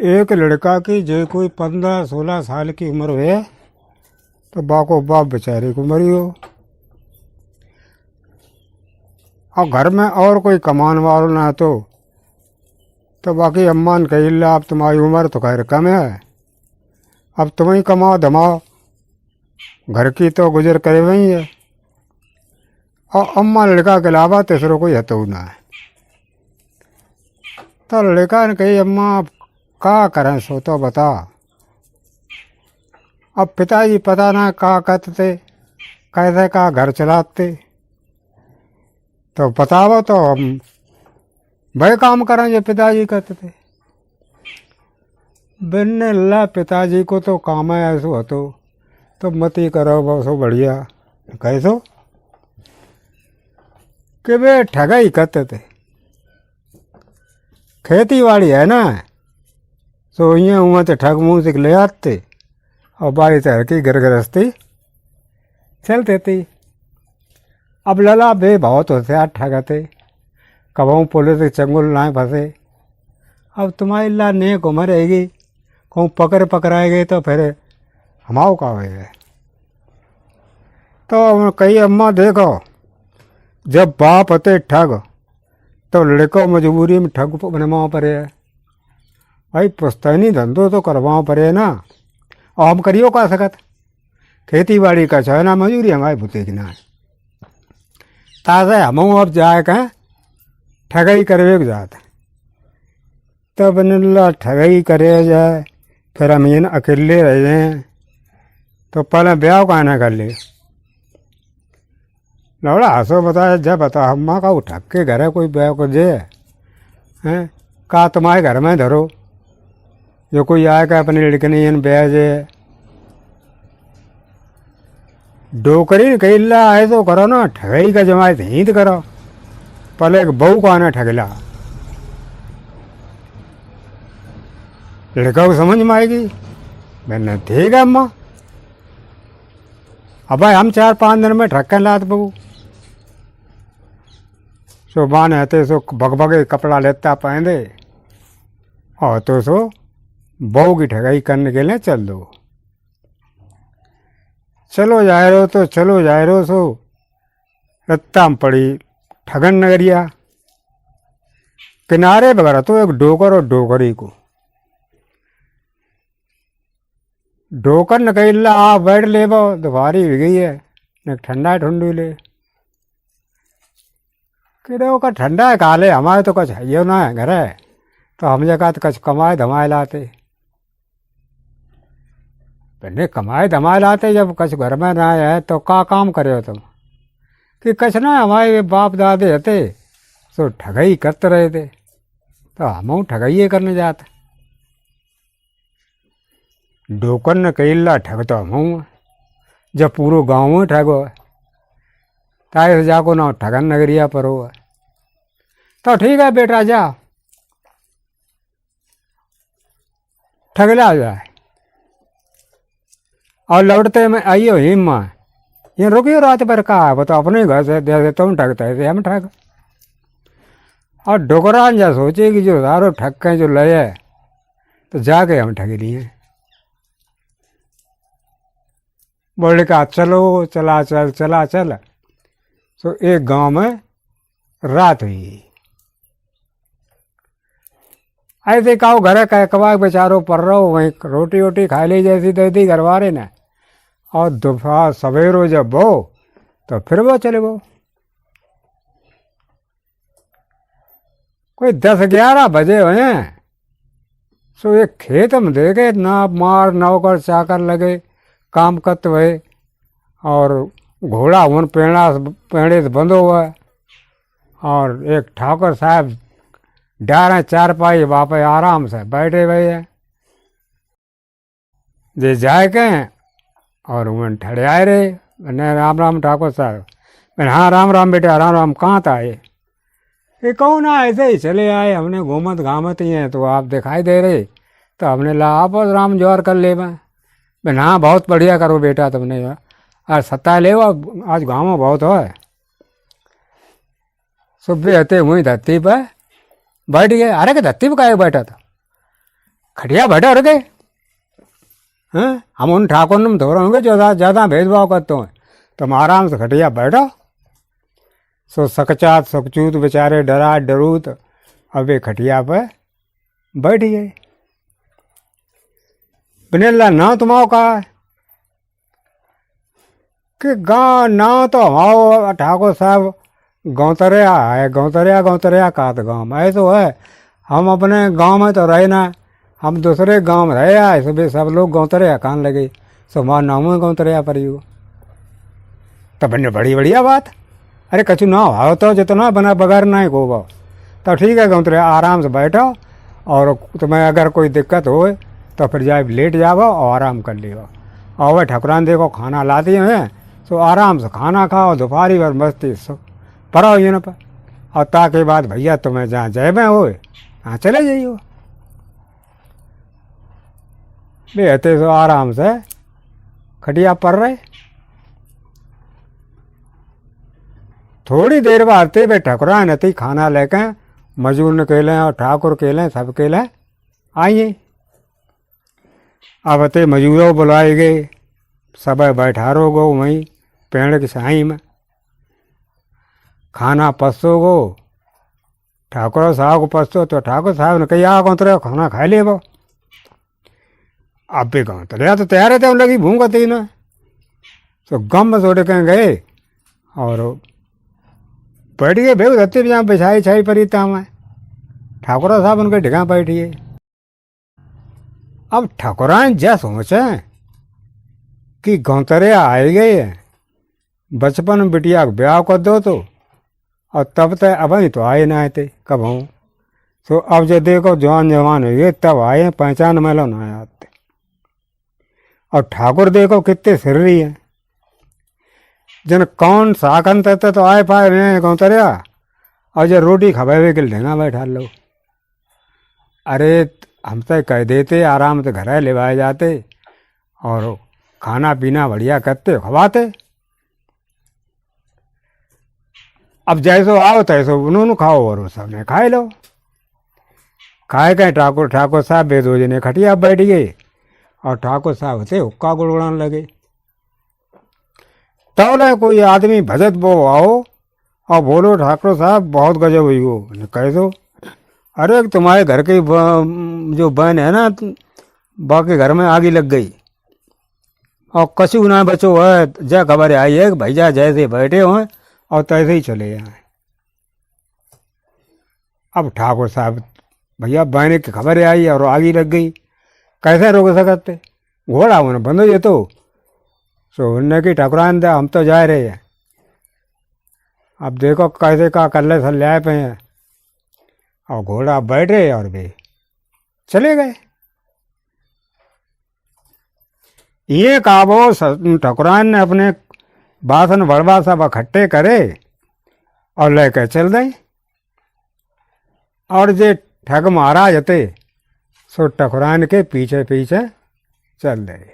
एक लड़का की जो कोई 15-16 साल की उम्र हुए तो बाको बाप बेचारे को मरी हो। और घर में और कोई कमान वालों ना तो बाकी अम्मा ने कही ला अब तुम्हारी उम्र तो खैर कम है, अब तुम ही कमाओ धमाओ, घर की तो गुजर करे वही है। और अम्मा लड़का के अलावा तीसरों कोई हतो ना है। तो लड़का ने कही अम्मा का करें सो तो बता। अब पिताजी पता ना का कहते कैसे का घर चलाते, तो बताओ तो हम वही काम करें जो पिताजी कहते थे। बिन्ने ला पिताजी को तो काम है ऐसो हतो तो मत ही करो बहुत बढ़िया। कैसो कि वे ठगाई करते थे, खेती बाड़ी है ना तो ये हुआ तो ठग मुँह से ले आते और बारी तहर की घर गृहस्थी चलते थी। अब लला बे बहुत होशियार ठगते, कबहू पुलिस के चंगुल ना फंसे। अब तुम्हारी ला नेक उम्र रहेगी, कहूँ पकड़ाएगे तो फिर हमाओ का होएगा। तो कही अम्मा देखो जब बाप होते ठग तो लड़को मजबूरी में ठग बनवाओ पड़े है। भाई पुश्तैनी धंधो तो करवाओ पड़े ना, और हम करियो का सकत। खेती बाड़ी का चाहे ना मजूरी हमारे भूते की ना ताज़ा हम अब जाए कहें ठगाई करवे जाते तब ला ठगाई करे जाए। फिर हम ये अकेले रह जाए तो पहले ब्याह का ना कर ले। लौड़ा हंसो बताया जब बता अम्मा का उठक के घर है कोई ब्याह को जे हैं का तुम्हारे घर में धरो जो कोई आएगा अपनी लड़की ने इन ब्याह जे डोकरी कही ला आए तो करो ना, ठगाई का जमायत ही तो करो। पहले एक बहू को आना ठगला लड़का को समझ में आएगी। मैंने ठीक है अम्मा, अब भाई हम 4-5 दिन में ठक्कन लात बहू सो बान है सो भगभगे कपड़ा लेता पहन और तो सो बहू की ठगाई करने के लिए चल दो। चलो जाए रो तो चलो जाए रो सो रत्ता में पड़ी ठगन नगरिया किनारे बगैर तो एक डोकर और डोकरी को डोकर न कही ला आप बैठ ले बो दोबारी हो गई है न ठंडा ठंडू ले कि का ठंडा है काले हमारे तो कुछ है ना है घर है तो हम जगह तो कुछ कमाए धमाए लाते। पहले कमाए धमाए लाते जब कुछ घर में ना है तो का काम करे हो तुम कि कुछ ना हमारे बाप दादे थे तो ठगाई करते रहे थे तो हम ठगाइए करने जाते। डोकर ने कही ला ठग तो हम जब पूरे गाँव में ठगो ताए जाको ना ठगन नगरिया पर हो तो ठीक है बेटा जा ठगला जाए और लौटते में आइयो हिम्मा ये रुकियो रात भर का है तो अपने घर से दे तुम ठगते थे हम ठग। और डोकरान जा सोचे कि जो सारो ठग के जो ले तो जाके हम ठग लिए। बोले का चलो चला चल तो एक गांव में रात हुई। ऐसे काओ घर कबाग बेचारो पर रहो वहीं रोटी वोटी खा ली जैसी तैसी घरवारे ने और दोपहर सवेरो जब बो तो फिर वो चले वो कोई 10-11 बजे हुए सो एक खेत में देखे ना मार नौकर चाकर लगे काम करते हुए और घोड़ा उन पेड़े से बंधो हुआ और एक ठाकुर साहब डारे 4 पाई वहाँ पे आराम से बैठे हुए हैं जे जाए के और उन ठड़े आए रहे। मैंने राम राम ठाकुर साहब। मैंने हाँ राम राम बेटा राम राम कहाँ था ये कौन ना ऐसे ही चले आए हमने घूमत घामत ही हैं तो आप दिखाई दे रहे तो हमने ला आप राम जोर कर ले मैंने हाँ बहुत बढ़िया करो बेटा तुमने आज सत्ता ले आज गाँव में बहुत हो सुबह रहते हुई धरती पर बैठ गए। अरे कि धरती पर काहे बैठा था खटिया बैठे रह गए हैं। हम उन ठाकुर ने थोड़ा होंगे जो ज़्यादा भेदभाव करते हैं, तुम आराम से खटिया बैठो। सो सकचात सकचूत बेचारे डरा डरूत अब ये खटिया पर बैठ गए। बनेला ना तुम्हारा कहा कि गाँव ना तो हमारा ठाकुर साहब गौतरिया है, गौतरिया का तो गाँव में ऐसा है। हम अपने गांव में तो रहे ना, हम दूसरे गांव में रहे आए, सब लोग गौतरिया कहने लगे, सो हमारा नाम है गौतरिया पर ही हो। तब बने बड़ी बढ़िया बात, अरे कछु ना हो तो जितना बना बगैर ना ही होगा तो ठीक है गौतरिया आराम से बैठो, और तुम्हें अगर कोई दिक्कत हो तो फिर जाए लेट जाओ और आराम कर लियो। और वह ठकुरान देखो खाना लाती हैं, सो आराम से खाना खाओ, दोपहरी भर मस्ती पढ़ो यूँ पर, और ताकि बाद भैया तुम्हें जहाँ जय में हो हाँ चले जाइयो। बेहते सो आराम से खटिया पड़ रहे। थोड़ी देर बाद ते वे ठकुरान अति खाना लेके मजूर ने केलें और ठाकुर केलें सब केलें आइए। अब ते मजूरों बुलाए गए, सब बैठारो गो वहीं पेड़ की छाई में, खाना पसो गो। ठाकुर साहब को पसो तो ठाकुर साहब ने कही गौतरे खाना खा ले वो। अब भी गौतरे तो तैयार थे, लगी भूख थी ना, तो गम सोड़े कहीं गए और बैठ गए। बेहू धरती भी जहाँ बिछाई छाई परी ताम है, ठाकुर साहब उनके ढिगा बैठिए। अब ठाकुरान जै सोचे कि गौतरिया आए गए, बचपन में बिटिया को ब्याह कर दो तो, और तब तक अब ही तो आए ना आए थे कब हूँ। तो अब जो देखो जवान जवान हो गए तब आए, पहचान मेलो ना आते। और ठाकुर देखो कितने सिर्री हैं, जन कौन साकन तक तो आए पाए रहे गौतरिया, और जो रोटी खबे के ढेंगा बैठा लो। अरे हम तो कह देते आराम से घर ले आए जाते और खाना पीना बढ़िया करते खवाते। अब जैसो आओ तैसो उन्होंने खाओ और सबने खाए लो। खाए कहीं ठाकुर साहब बेदोजी ने खटिया बैठ गए, और ठाकुर साहब से हुक्का गुड़गुड़ाने लगे। तब कोई आदमी भजत बो आओ और बोलो ठाकुर साहब बहुत गजब हुई हो। कह दो अरे तुम्हारे घर की जो बहन है ना, बाकी घर में आग लग गई और कछु ना बचो है, जा खबर आई है कि भैया जैसे बैठे हुए और तैसे ही चले जाए। अब ठाकुर साहब भैया बहन की खबर आई और आग लग गई, कैसे रोक सकते, घोड़ा उन्हें बंद हो जातो। सो उनने की ठाकुरान दे हम तो जा रहे हैं। अब देखो कैसे का कल्ले सल्ले आए पे हैं, और घोड़ा बैठे और वे चले गए। ये काबो ठाकुरान ने अपने बासन बड़वा सब इकट्ठे करे और लेकर चल गए। और जे ठग महाराज थे सो ठाकुरान के पीछे पीछे चल रहे।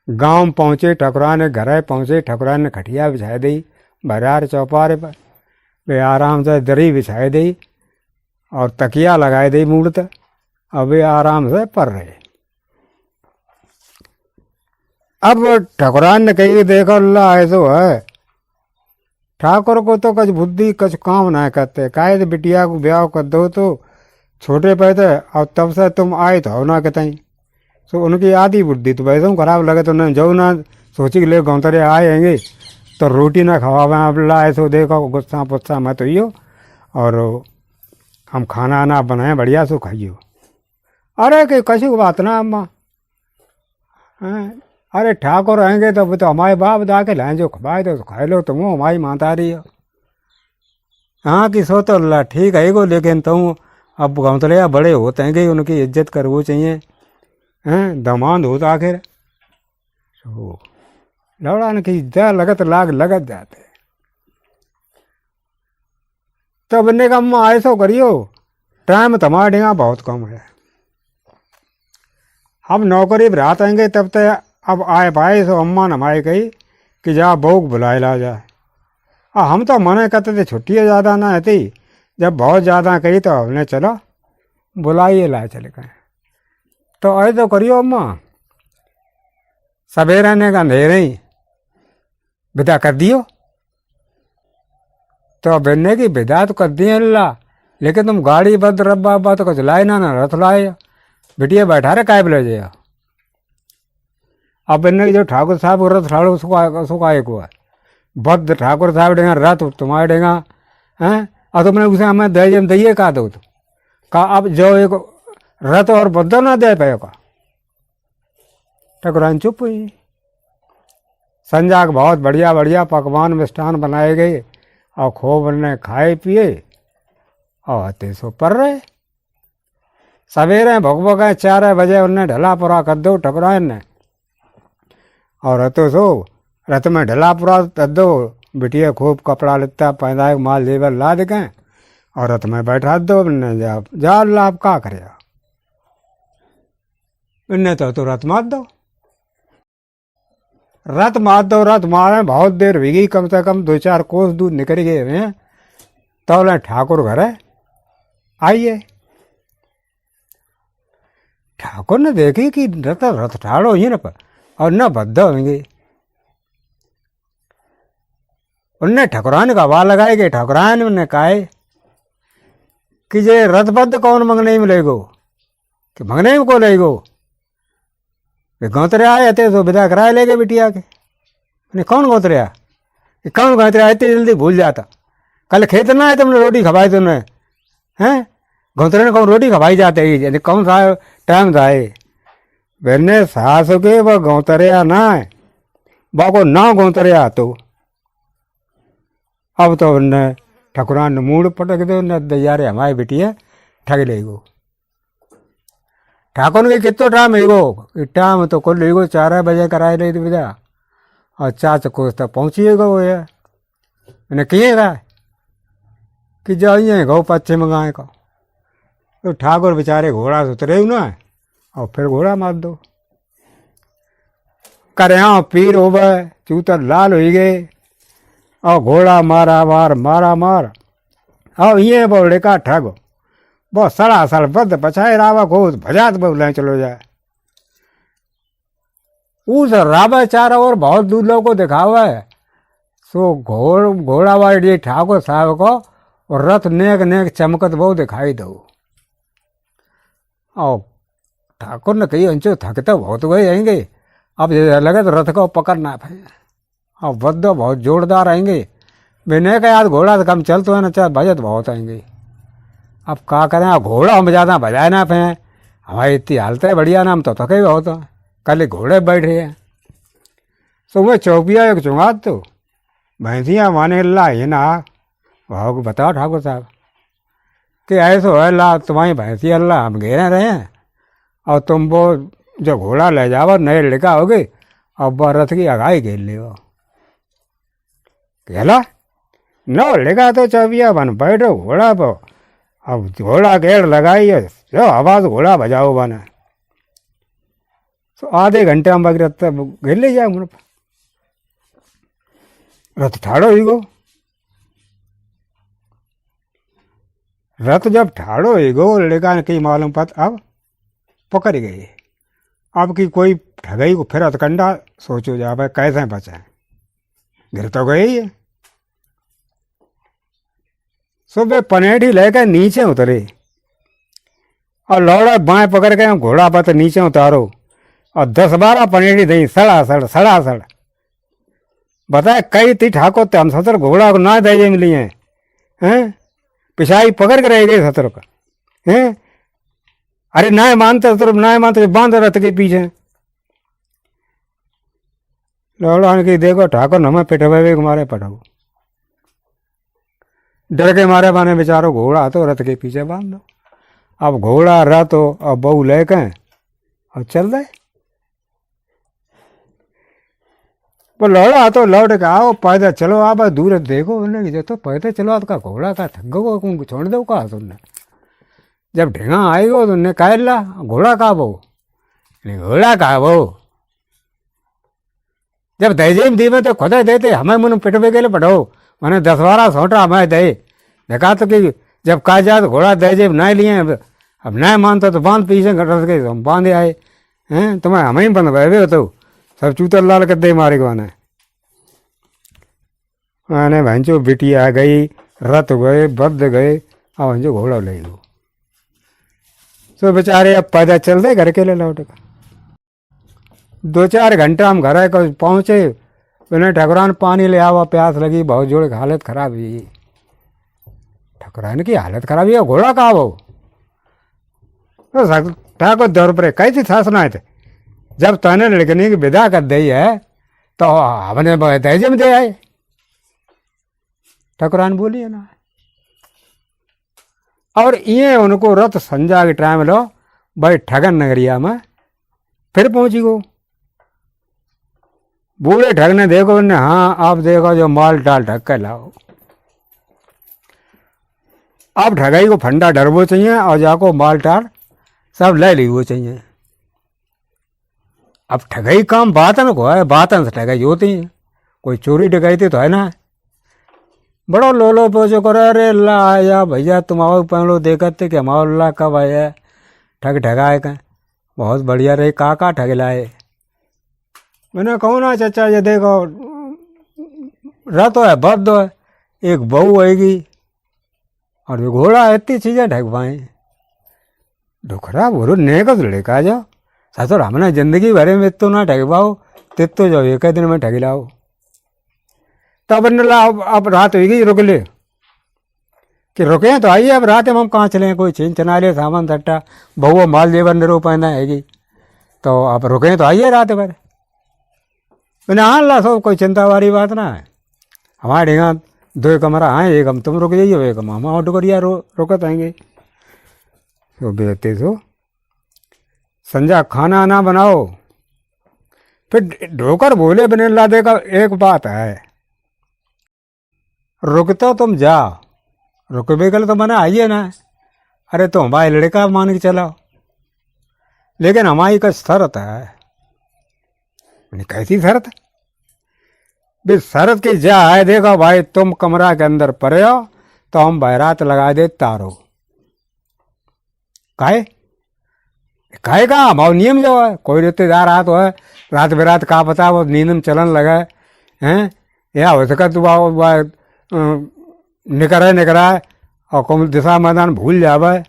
गांव पहुंचे, ठाकुरान घर पहुंचे, ठाकुरान ने खटिया बिछा दी बरार चौपारे पर, वे आराम से दरी बिछाई दी और तकिया लगाए दी मूर्त। अब वे आराम से पढ़ रहे। अब ठाकुरान ने कही देखो अल्लाह ऐसो है, ठाकुर को तो कुछ बुद्धि कुछ काम ना करते, काहे बिटिया को ब्याह कर दो तो छोटे पैदे, और तब से तुम आए तो हो ना कतई। तो उनकी आधी बुद्धि तो वैसे खराब लगे तो न जो ना सोची कि ले गौतरे आएंगे तो रोटी ना खवावे। अल्लाह ऐसो देखो गुस्सा पुस्सा मत होइयो और हम खाना ना बनाए बढ़िया सो खाइयो। अरे कि कछु बात ना अम्मा, अरे ठाकुर आएंगे तो हमारे बाप दाके लाए जो खवाए तो खाए लो, तुम हमारी माता रही हो। हाँ कि सो तो अल्लाह ठीक है गो, लेकिन तुम अब गौतलिया बड़े होते हैं कि उनकी इज्जत करवो चाहिए, हैं दमाद हो तो आखिर तो लौड़ान की जा लगत लाग लगत जाते। तो बनने का अम्मा ऐसा करियो, टाइम तुम्हारे यहाँ बहुत कम है, हम नौकरी पर रात आएंगे तब तक अब आए पाए। सो अम्मा ने हमारे कही कि जा बहू बुलाए ला जाए। हम तो मना करते थे, छुट्टियाँ ज़्यादा ना आती, जब बहुत ज़्यादा कही तो हमने चलो बुलाइए ला चले गए। तो ऐ तो करियो अम्मा, सवेरा ने का अंधेरे ही विदा कर दियो। तो बेने की विदा तो कर दिए अल्लाह, लेकिन तुम गाड़ी बद रब्बा अब्बा तो कुछ लाए ना रथ लाए, बिटिया बैठा रहे काय ले जाए। अब बेने जो ठाकुर साहब रथ ठाड़ो सुखाए को है बद ठाकुर साहब डेगा रथ तुम्हारे डेगा हैं। और तुमने उसे हमें दइए कहा दो तो का अब जो एक रथ और बद्दा ना दे पाए का। ठाकुरान चुप हुई। संजा के बहुत बढ़िया बढ़िया पकवान मिष्ठान बनाए गए और खूब ने खाए पिए और हते सो पर रहे। सवेरे भगभग 4 बजे उन्हें ढला पूरा कर दो ठकुरान ने, और हतो सो रथ में ढला पूरा कर दो। बिटिया खूब कपड़ा लेता पैदा माल जेवर ला दें और रथ में बैठा दो। जा लाभ का करे इन्हें तो रथ मार दो। रथ मार दो, रथ मारे बहुत देर भीगी, कम से कम 2-4 कोस दूर निकल गए हैं। तो ठाकुर घर आइए। ठाकुर ने देखी कि रथ ठाड़ो ही न पर और न बद्ध होंगे। उनने ठकुरान का आवाज लगाए गए। ठकुरान ने कहा कि जे रथबद्ध कौन मंगने में लेगो, कि मंगने में को लेगो। वे गौतरे आए थे तो विदा कराए ले गए बिटिया के। कौन गौतरे कि कौन गौतरे आए थे, जल्दी भूल जाता। कल खेत ना आए तुमने रोटी खवाई तुमने हैं। गौतरे ने कौन रोटी खवाई जाते ही कौन सा टाइम था। मैंने सास के वह गौतरिया ना है बाको ना गौतरिया। तो अब तो उन्हें ठकुरान ने मूड पटक दे, उन्हें दैयारे हमारी बिटिया ठग ले गो। ठाकुर के कितो टाइम एगो टाइम तो कुल एगो 4 बजे कराए ले विदा और 4 कोस तक पहुँचिएगा। वो है मैंने किए रहा कि जाइए गौ पश्चिम गाय का। तो ठाकुर बेचारे घोड़ा से उतरे ना और फिर घोड़ा मार दो करे। हाँ पीर हो गए, चूतर लाल हो गए और घोड़ा मारा मार और ये बोले का ठग बहुत सड़ा सड़ बद बचाए रावा घोष भजात बोले चलो जाए। उस रावा चारा और बहुत दूर लोगों को दिखावा है। सो घोड़ा वाले ठाकुर साहब को और रथ नेक नेक चमकत बहुत दिखाई दो। और ठाकुर ने कही अंचो थकते बहुत गए आएंगे, अब लगे तो रथ को पकड़ना है और बद्दो बहुत जोरदार आएंगे। मैंने कहा यार घोड़ा तो कम चल तो है ना, चाहे बजट बहुत आएंगे। अब क्या करें, घोड़ा हम ज़्यादा बजाए ना पे हमारी इतनी हालत है बढ़िया ना, हम तो थके बहुत हैं। कल घोड़े बैठ रहे हैं। सुबह चौपिया एक चुंगात तो भैंसियाँ माने ला ये ना भाव बताओ ठाकुर साहब कि ऐसो है ला तुम्हारी भैंसी अल्लाह हम घेरे रहे हैं और तुम वो जो घोड़ा ले जाओ नए लड़का होगे और वह रथ की अगाई घेर ले कहला न लड़का तो चौपिया बन बैठो घोड़ा पर। अब घोड़ा गेड़ लगाई है जो आवाज घोड़ा बजाओ बना तो आधे घंटे में बाकी रथ घेर ले जाए मुझे रथ ठाड़ो ही गो। रथ जब ठाड़ो ही गो लड़का ने कहीं मालूम पता अब पकड़ गई। अब की कोई ठगई को फिर हथकंडा सोचो जा भाई कैसे बचाए, गिर तो गई है। सुबह पनेठी लेकर नीचे उतरे और लौड़ा बाएं पकड़ के घोड़ा पत नीचे उतारो और 10-12 पनेठी दई सड़ा बताए कई ती ठाकुर हम 70 घोड़ा को ना दे मिली हैं पिछाई पकड़ के रह गए 70 का हैं। अरे ना मानते 70 ना मानते बांध रथ के पीछे। लौड़ा की देखो ठाकुर हमें पिटवे मारे पटाओ डर के मारे बाने बेचारो घोड़ा तो रथ के पीछे बांध दो। अब घोड़ा रथ हो और बहू लेके और चल रहे। वो लौड़ा तो लौट के आओ पैदल चलो आप दूर देखो उन्हें तो पैदल चलो आपका घोड़ा का थको को छोड़ दो कहा तुमने। जब ढेंगा आएगा तो उन्हें कह ला घोड़ा कहा वो घोड़ा कहा वो जब दहेजेम दी में तो खुदा देते हमें मुन पिटवे के लिए पढ़ो मैंने 10-12 सोटा हमें दे देखा तो कि जब कहा जाए तो घोड़ा दहेजेब ना लिए अब नहीं मानता तो बांध पीछे रस गए, तो हम बांधे आए हैं, तुम्हें हमें ही बंद भय हो तो सब चूतर लाल कर दे मारे को आने भैंचो बिटिया गई, रथ गए, बद्ध गए, अब भैंचो घोड़ा ले लो। तो बेचारे अब पैदा चल दे घर के लिए लौट का। 2-4 घंटा हम घर को पहुँचे, उन्हें ठकुरान पानी ले आवा, प्यास लगी, बहुत जोड़ हालत खराब हुई। ठकुरान की हालत खराब हुई, घोड़ा कहा वो तो ठाकुर दौर पर कैसी था सुनाए थे, जब तने लड़कनी की विदा कर दी है तो हमने दहेज में दे आए। ठकुरान बोली है ना। और ये उनको रथ संजा के टाइम लो भाई ठगन नगरिया में फिर पहुंची गो। बूढ़े ठग ने देखो ने, हाँ आप देखो जो माल टाल ठग कर लाओ। अब ठगाई को फंडा डरबो चाहिए और जाको माल टाल सब ले ली वो चाहिए। अब ठगाई काम बातन को है, बातन से ठगाई होती है, कोई चोरी डकैती तो है ना। बड़ो लोलो पोचो करो, अरे अल्लाह आया भैया तुम आओ पहलो देखते कि हमारा अल्लाह कब आया ठग ठगाए का, बहुत बढ़िया रहे काका ठग लाए। मैंने कहूँ ना चाचा ये देखो रथ है, बद्ध है, एक बहू आएगी और जो घोड़ा है, इतनी चीजें ठग पाए। डुखरा बोलो ने का लड़का जाओ ससुर, हमने जिंदगी भरे में तो ना ठग पाओ, तित तो जाओ एक दिन में ठग लाओ। तब अब रात होगी, रुक ले कि रुके तो आइए, अब रात में हम कहाँ चले, कोई छीन चना ले सामान सट्टा, बहु माल जेवर निरो पहना हैगी, तो आप रुके तो आइए रात भर। मैंने हाँ ला सब कोई चिंता वाली बात ना है, हमारे यहाँ 2 कमरा हैं, एक हम तुम रुक जाइए, एक हम ऑटो करिया रुकत आएंगे। तो बेहते तो संजा खाना ना बनाओ। फिर ढोकर बोले बने ला देखा एक बात है, रुकता तुम जाओ, रुकबे कल तो मना आइए ना, अरे तो हमारे लड़का मान के चलाओ, लेकिन हमारी का शर्त है। मैंने कैसी शर्त? भी शर्त की जा है, देखो भाई तुम कमरा के अंदर पड़े हो तो हम बैरात लगा दे तारो। काहे का हमारा नियम जो है, कोई रिश्तेदार आ तो है रात बेरात का पता वो नींद में चलन लगा हैं, या हो सका तू निकरा और कौन दिशा मैदान भूल जावे,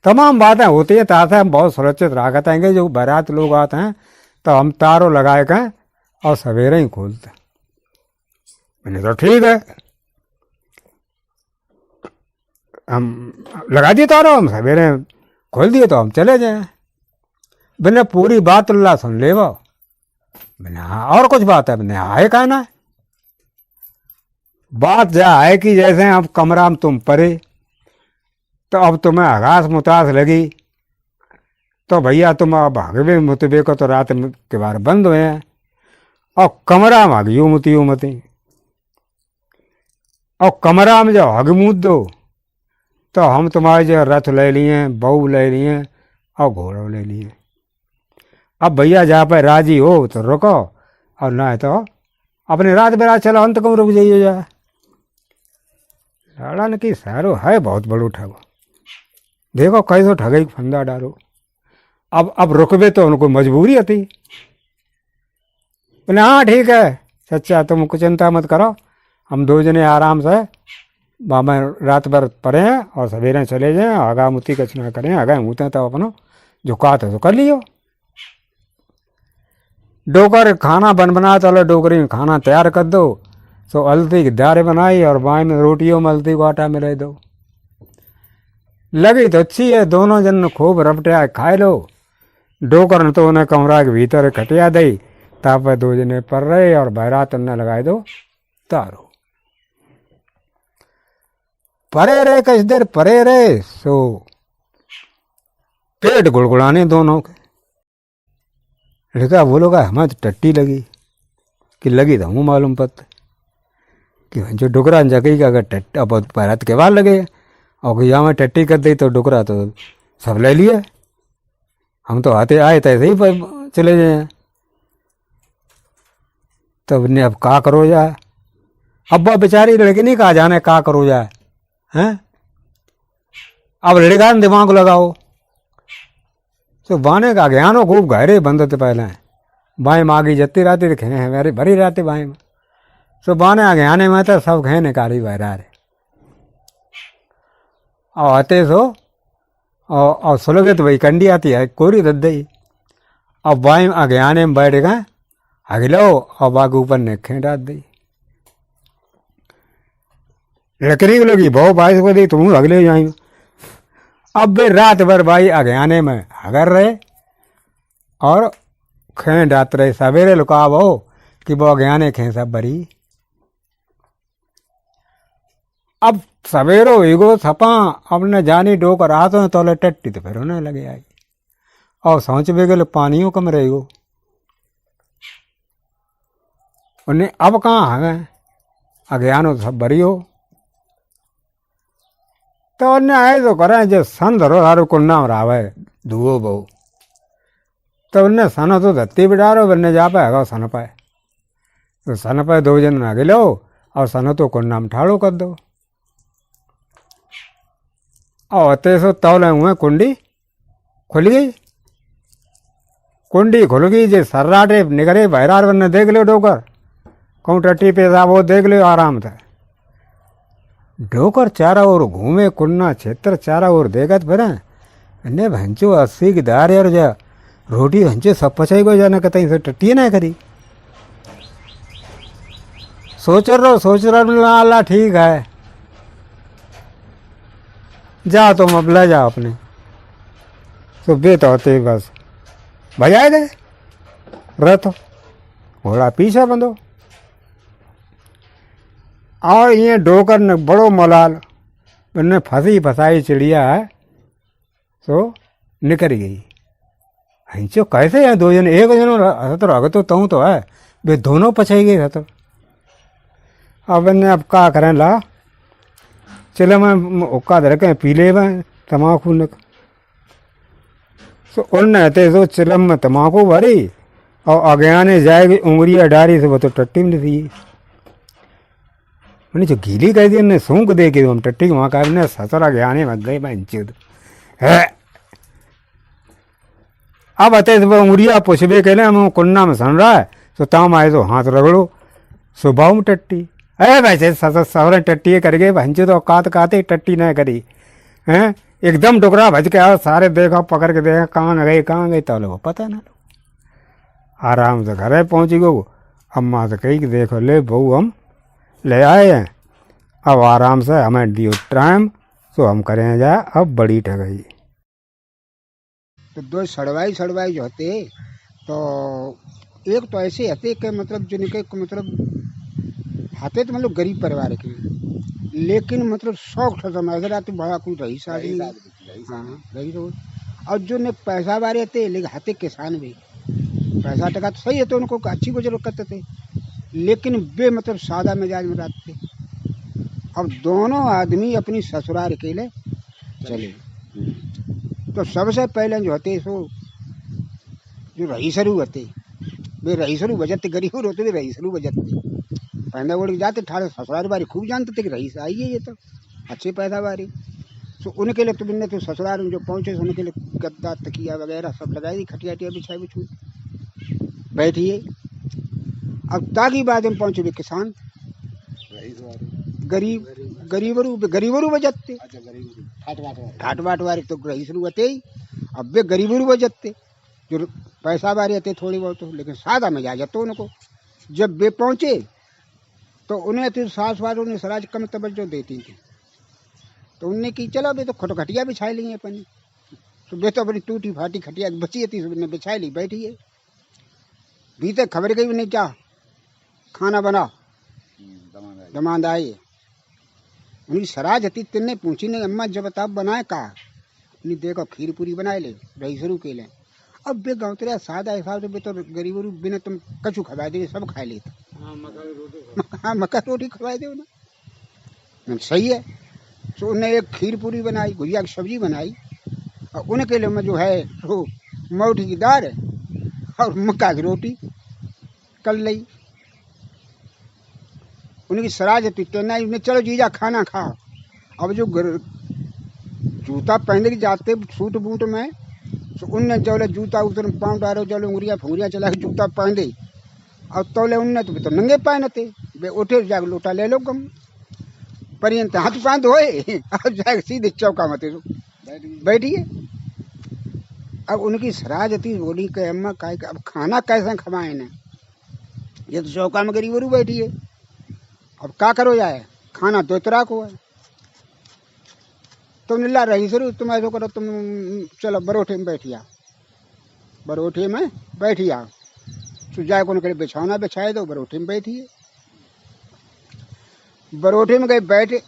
तमाम बातें होती है। तासे हम बहुत सुरक्षित रखत आएंगे, जो बारात लोग आते हैं तो हम तारों लगाए के और सवेरे ही खोलते। मैंने तो ठीक है, हम लगा दिए तारों, हम सवेरे खोल दिए तो हम चले जाए। मैंने पूरी बात अल्लाह सुन ले वो। मैंने हाँ और कुछ बात है? मैंने आए का ना बात जा है कि जैसे अब कमरा में तुम परे तो अब तुम्हें आगास मुतास लगी तो भैया तुम अब हगवे मुतबे को तो रात के बार बंद हुए हैं और कमरा में हगियो मुतियो मती, और कमरा में जो हगमूत दो तो हम तुम्हारे जो रथ ले लिए, बहू ले लिए और घोड़ो ले लिए। अब भैया जहाँ पर राजी हो तो रुको और ना है तो अपने रात बेरात चलो, अंत कम रुक जाइए। जा लड़न की सारो है बहुत बड़ो ठग, देखो कैसो ठगई फंदा डालो। अब रुकबे तो उनको मजबूरी होती। बोले हाँ ठीक है सच्चा, तुम कुछ चिंता मत करो, हम 2 जने आराम से बाबा रात भर पड़े हैं और सवेरे चले जाएं, आगा मुती कच ना करें, आगा मुते तो अपनो झुका तो कर लियो। डोकर खाना बना चलो, डोकरी में खाना तैयार कर दो, सो अलती की दारें बनाई और बाएं में रोटियों में अलती को आटा मिला दो। लगी तो अच्छी है, दोनों जन खूब रपटिया खाए लो। डोकर ने तो उन्हें कमरा के भीतर खटिया दी, ताप 2 जने पर रहे और बहरात उन्हें लगाए दो तारो। परे रहे कुछ देर परे रहे, सो पेट गुड़गुड़ाने दोनों के। लड़का बोलोगा हमें तो टट्टी लगी, कि लगी तो हूँ मालूम पत कि जो डुकरा जगही का अगर टट्टा पैरात के बाद लगे और यहाँ में टट्टी कर दी तो डुकरा तो सब ले लिए, हम तो आते आए तो ऐसे ही चले जाए। तब ने अब का करो जाए, अब वह बेचारी लड़की नहीं कहा जाने का करो जाए हैं। अब लड़का ने दिमाग लगाओ, तो बाने का ज्ञानो खूब गहरे बंद थे पहले बाई मागी जती रहती खे हैं मेरी भरी रहती बाई में सो बाने आ ज्ञाने में तो सब खे निकाली बहरा रे और आते सो और सुलगे तो भाई कंडी आती है कोरी दद दी और बाई अज्ञाने में बैठ गए अगलो और बाग ऊपर नेखे डाल दी लकड़ी को लगी बहु बाईस को दी तुम अगले जाए अब वे रात भर भाई अज्ञाने में अगर रहे और खे डात रहे सवेरे लुकाव हो कि वो अज्ञाने खे सब बरी अब सवेरो एगो सपा अब न जानी डोकर आ तो तोले टट्टी तो फिर होने लगे आई और सोच बे गए पानियों कम रहेगो उन्हें अब कहाँ आ गए अज्ञानो सब बरी हो तो उन्हें आए तो करें जो सन धरो हारो कुन्ना रावे धुओ बहु तो उन्हें सन तो धत्ती बिडारो बनने जा पाएगा सन पाए तो सन पाए 2 जन आगे लो और सन तो कुन्ना में ठाड़ो कर दो और सो तौले हुए कुंडी खुल गई कुंडी खुल गई जे सर्राटे निकले बहरार बनने देख लो डोकर कहूँ टट्टी पेशाब वो देख लो आराम था डोकर चारा ओर घूमे कुन्ना क्षेत्र चारा ओर देखत फिर इन्हें भंचो 80 की दार यार जा रोटी भंचो सब पचाई को जाना कतई से टट्टी ना करी सोच रहा अल्लाह ठीक है जा तुम अब ले जाओ अपने तो बेत होते बस भजाए दे रथ घोड़ा पीछा बंदो और ये डोकर न बड़ो मलाल उनने फंसी फसाई चिड़िया है तो निकल गई हिंचो कैसे है 2 जन एक जन हतर अग तो है वे दोनों पछाई गए हतर अब इन्हें अब का करें ला चले मैं उक्का धर के पीले में तम्बाकू न तो उनने तो चिलम में तम्बाकू भरी और अज्ञाने जाएगी उंगलियाँ डारी से वो तो टट्टी में थी मैंने जो गीली कह दी उन्हें सूंख दे के हम टट्टी वहाँ का ने ससरा ज्ञाने मत गई मैं चुद है अब आते उंगलियाँ पुछबे के लिए हम कुन्ना में सन रहा है तो ताम आए तो हाथ रगड़ो सुबह में टट्टी अरे वैसे सवरे टट्टी कर गए भंचे तो काते टट्टी न करी हैं एकदम टुकड़ा भज के आओ सारे देखो पकड़ के देखा कहाँ गई तो लोग पता ना आराम से घर पहुँची गो अम्मा से कही कि देखो ले बहू हम ले आए हैं अब आराम से हमें दियो टाइम तो हम करें जा अब बड़ी ठगई तो 2 सड़वाई जो होते तो एक तो ऐसे होते कि मतलब जिनके मतलब हाथे तो मतलब गरीब परिवार के लेकिन मतलब शौक था समाज आते बड़ा कुछ रही शादी हाँ रही तो और जो ने पैसा वाले थे लेकिन हाथे किसान भी पैसा टका तो सही है तो उनको अच्छी गुजर करते थे लेकिन वे मतलब सादा मिजाज में रहते थे अब दोनों आदमी अपनी ससुराल अकेले चले तो सबसे पहले जो होते सो जो रईसरू होते वे रईसरू बजते गरीब होते वे रईसरू बजते पहले वो जाते ठाड़े ससुराल बारी खूब जानते थे कि रईस आई है ये तो अच्छे पैदा बारी तो उनके लिए तो मैंने तो ससुराल में जो पहुँचे तो उनके लिए गद्दा तकिया वगैरह सब लगाई दी खटिया बिछाई बिछू बैठिए अब ताकि बाद में पहुँचे वे किसान गरीबरू बजते ठाट बाट वाले तो रईसरू होते ही अब वे गरीबरू बजते जो पैसा वाले आते थोड़ी बहुत लेकिन सादा में जा जाते उनको जब वे पहुँचे तो उन्हें तो सास वालों ने सराज कम तवज्जो देती थी तो उनने की चलो वे तो खटिया बिछा ली अपनी तो वे तो अपनी टूटी फाटी खटिया बची थी उन्होंने बिछा ली बैठिए भीतर खबर गई उन्हें क्या खाना बना दमाद आए उन्हें सराज हती तिन्ने पूछी नहीं अम्मा जब आप बनाए कहा उन्हें देखो खीर पूरी बनाए ले रईसरू के ले अब वे गाँव तेरा सादा हिसाब से तो गरीब बिना तुम कछु खवा दे सब खा लेते हाँ मक्का रोटी खवाए दे ना सही है तो उन्हें एक खीर पूरी बनाई गुजिया की सब्जी बनाई और उनके लिए मैं जो है वो मौठी की दाल और मक्का की रोटी कर ली उनकी सराज टिकटना उन्हें चलो जीजा खाना खाओ अब जो जूता पहन के जाते सूट बूट में तो उनने जो जूता उतर पाँव डालो जो उंगलियाँ फुंगरियाँ चला के जूता पहन दे और तोले उनने तो नंगे पाए न थे वे उठे जाके लोटा ले लो कम पर्यंत हाथ पाँव धोए और जाके सीधे चौका मत बैठिए। अब उनकी सराज थी, बोली कि अम्मा काय अब खाना कैसे खवाए ना, ये तो चौका में गरीब रू बैठी है, अब क्या करो जाए, खाना दोतरा को है। तुम ला रही सर तुम ऐसा करो, तुम चलो बरोठे में बैठिया, बरोठे में बैठिया, सुजाए को निकले बिछौना बिछाए दो, बरोठे में बैठिए। बरोठे में गए बैठे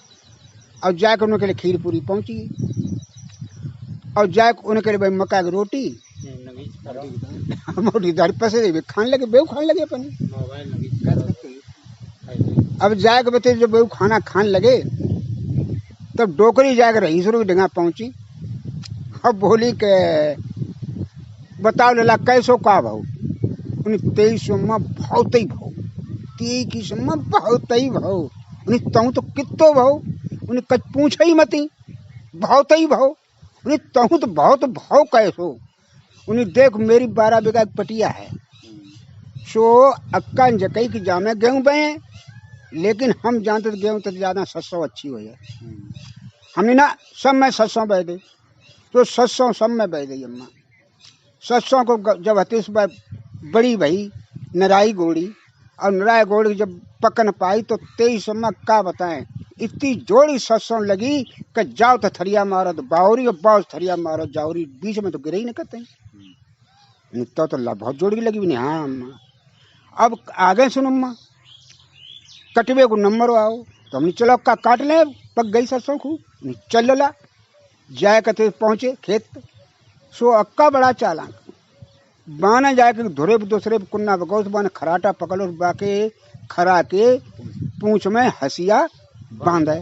और जाकर उनके लिए खीर पूरी पहुंची और जाकर उनके लिए भाई मक्का की रोटी मोटी दाढ़ी पसे खाने लगे, बेव खाने लगे अपन। अब जाकर बते जब बेव खाना खाने लगे तब डोकरी जाकर रही शुरू डंगा पहुंची। अब बोली के बताओ लला कैसो का भाव, उन्हें 2300 में बहुत ही भाव, 23 में बहुत ही भाव, उन्हें तहु तो कितो भाव, उन्हें कच पूछ ही मती बहुत ही भाव, उन्हें तहु तो बहुत भाव कैसो, उन्हें देख मेरी 12 बीघा पटिया है, सो अक्का जकई की जामे गेहूं बहे, लेकिन हम जानते गेहूं तो ज्यादा 700 अच्छी हो जाए, हमने ना सब में 700 बह दे, तो 700 सब में बह गई अम्मा। 700 को जब हतीस बड़ी भई नराई गोड़ी और नराई गोड़ी जब पकन पाई तो 23 अम्मा का बताएं, इतनी जोड़ी 700 लगी कि जाओ तो थरिया मारो तो बावरी और बाउस थरिया मारो जावरी, बीच में तो गिरे ही नहीं करते तो ला बहुत जोड़ी लगी भी नहीं। हाँ अम्मा अब आगे सुनो अम्मा, कटवे को नंबर आओ तो हमने चलो का काट ले, पक गई 700 खूब चल ला जाए कते पहुंचे खेत। सो अक्का बड़ा चालाक बाना जाके धुरे दूसरे कुन्ना बगौस बाने खराटा पकड़ो बाके खरा के पूंछ में हसिया बांधे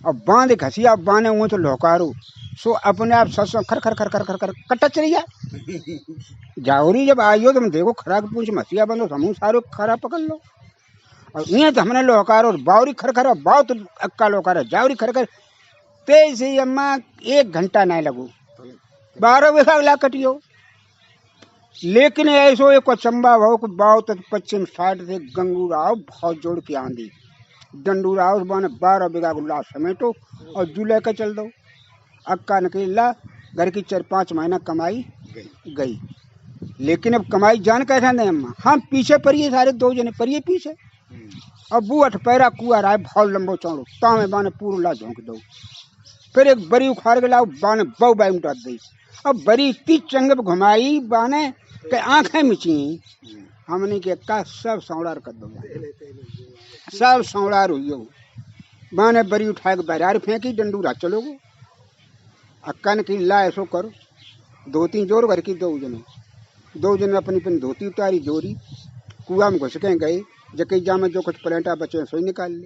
और बांध के हसिया बांधे हुए तो लौकारो। सो अपने आप 700 खर खर खर खर खर खर कट्टा चली जाए। जावरी जब आइयो तुम देखो खरा के पूंछ में हसिया बांधो, समूह सारो खरा पकड़ लो और ये तो हमने लौकारो बावरी खर खर बाव तो अक्का लौकारो जावरी खर खर तेज ही अम्मा 1 घंटा नहीं लगो, 12 बीघा ला कटियो। लेकिन ऐसो एक चंबा भाव को बाव तक पश्चिम साइड से गंगूराव भाव जोड़ के आंधी डंडूराव बाने 12 बीघा गुला समेटो और जुले के चल दो। अक्का निकला घर की 4-5 महीना कमाई गई, लेकिन अब कमाई जान कैसा नहीं अम्मा, हम पीछे पड़िए सारे 2 जने पड़िए पीछे। अब बू 8 पैरा कुआ रहा है भाव लंबो चौड़ो तामे बाने पूरा ला झोंक दो, फिर एक बरी उखाड़ के लाओ बाने बहु बाई उठा दी। अब बरी इतनी चंगब घुमाई बाने के आंखें मिची, हमने के का सब सौड़ार कर दो, सब सौड़ार हुई बाने बरी उठा के बरार फेंकी डंडूरा चलोगो। अक्का ने की ला ऐसो करो 2-3 जोर घर की 2 जने अपनी अपनी धोती उतारी जोरी कुआ में घुस के गए, जके जामे जो कुछ पलेंटा बचे सोई निकाल ले।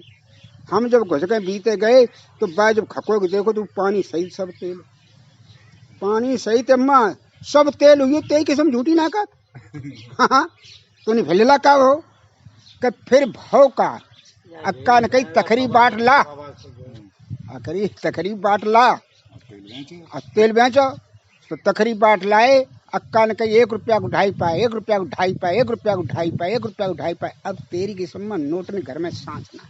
हम जब घुस के बीते गए तो बाय जब खको के देखो तो पानी सही सब तेल, पानी सही ते अम्मा सब तेल हुई तेई किस्म झूठी ना का। हाँ तो नहीं भेलेला का हो कि फिर भाव का अक्का ने कही तखरी बाट ला, अखरी तखरी बाट ला और तेल बेचो तो तखरी बाट लाए। अक्का ने कही 1 रुपया को 2.5 पाए, 1 रुपया को 2.5 पाए, 1 रुपया को 2.5 पाए, 1 रुपया को 2.5 पाए। अब तेरी किस्म नोट ने घर में सांसना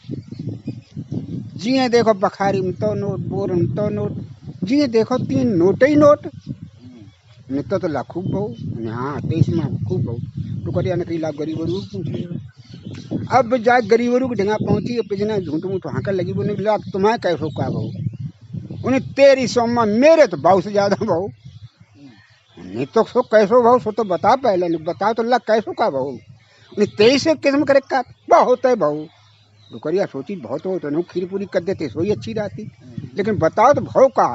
जी देखो बखारी में तो नोट, बोर में तो नोट, जी देखो 3 नोट ही नोट नित्य तो ला खूब बहु। हाँ 23 में खूब बहु तो करिया ने कही ला गरीब रू पूछ। अब जाए गरीब के ढंगा पहुंची पिछने झूठ मूठ हाँकल लगी, बोले ला तुम्हें कैसो का बहु, उन्हें तेरी सोमा मेरे तो भाव से ज्यादा भाव नहीं तो सो कैसो भाव सो तो बता पहले नहीं बता तो ला कैसो का भाव, उन्हें 23 किस्म करे का बहुत है भाव। दुकरिया सोची बहुत हो तो खीर पूरी कर देते सोई अच्छी रहती, लेकिन बताओ तो भाव का,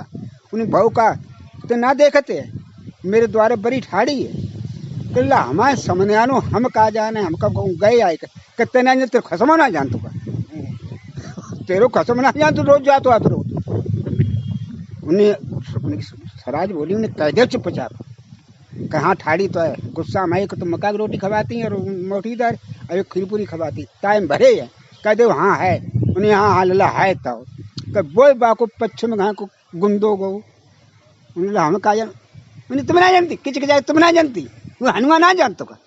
उन्हें भाव का तो ना देखते मेरे द्वारे बड़ी ठाड़ी है तो ला हमारे सामने आनो हम कहा जाने हम कब गए आए कहते ना तेरे खसमा ना जान, तो तेरो खसम ना जान तो रोज जातो आते रोज। उन्हें सराज बोली उन्हें कह दे चुपचाप कहाँ ठाड़ी तो है, गुस्सा में तो मक्का की रोटी खवाती है और मोटीदार और खीर पूरी खवाती टाइम भरे है, कह दे हाँ है, उन्हें हाँ हाँ लला है तो वो बाको पश्चिम घा को गुंदो गो उन्हें हम कहा जान मैंने तुम ना जानती किच जाए तुम ना जानती वो हनुमान ना जानतो का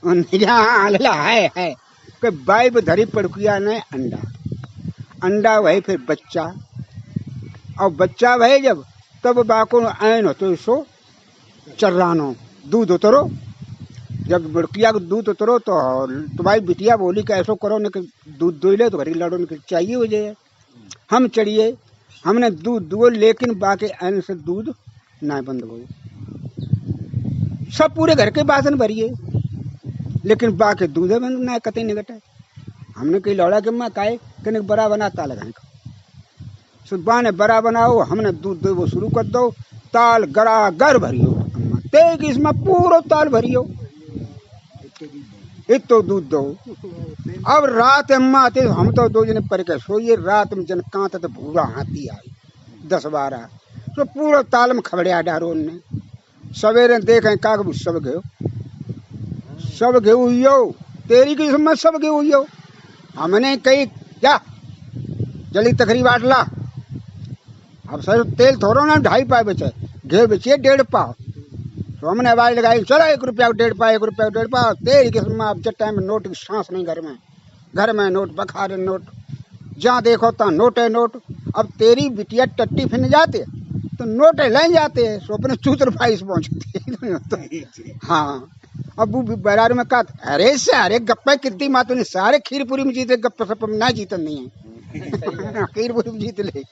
है कि बाइब धरी पड़किया ने अंडा वही फिर बच्चा और बच्चा वही जब तब बाको ऐन हो तो सो चर्रानो दूध उतरो जब बड़किया को दूध उतरो तो तुम्हारी बिटिया बोली कि ऐसो करो न कि दूध दो ले तो घरी लड़ो न चाहिए हो जाए हम चढ़िए हमने दूध दुओ लेकिन बाकी ऐन से दूध ना बंद हो सब पूरे घर के बासन भरिए लेकिन बाकी दूध बंद ना कतई नहीं घटे हमने कही लौड़ा के मैं काहे कने बड़ा बनाता लगाए सुबह ने बड़ा बनाओ हमने दूध दो वो शुरू कर दो ताल गड़ा गर भरियो अम्मा तेग इसमें पूरा ताल भरियो इतो दूध दो अब रात अम्मा आते हम तो दो जने पर के सोइए रात में जन कांत तो भूरा हाथी आई 10-12 तो पूरा ताल में खबड़िया डारो ने सवेरे देखें काग सब गए यो तेरी की समझ सब गए यो हमने कही क्या जल्दी तकरीब बांट ला अब सर तेल थोड़ा ना 2.5 पाव बेचे घे बेचिए 1.5 पाव तो हमने आवाज लगाई चलो 1 रुपया 1.5 पाव 1 रुपया 1.5 पाव तेरी किस्म अब जब टाइम नोट की सांस नहीं घर में नोट बखारे नोट जहाँ देखो तहाँ नोट है नोट अब तेरी बिटिया टट्टी फिन जाते तो नोट ले जाते हैं सो अपने 4 रुपये पहुँचते हाँ अब वो बाजार में कहा अरे सारे गप्पे कितनी मातों ने सारे खीरपुरी में जीते गप्पे सप्पे में ना जीतन नहीं है खीरपुरी में जीत ले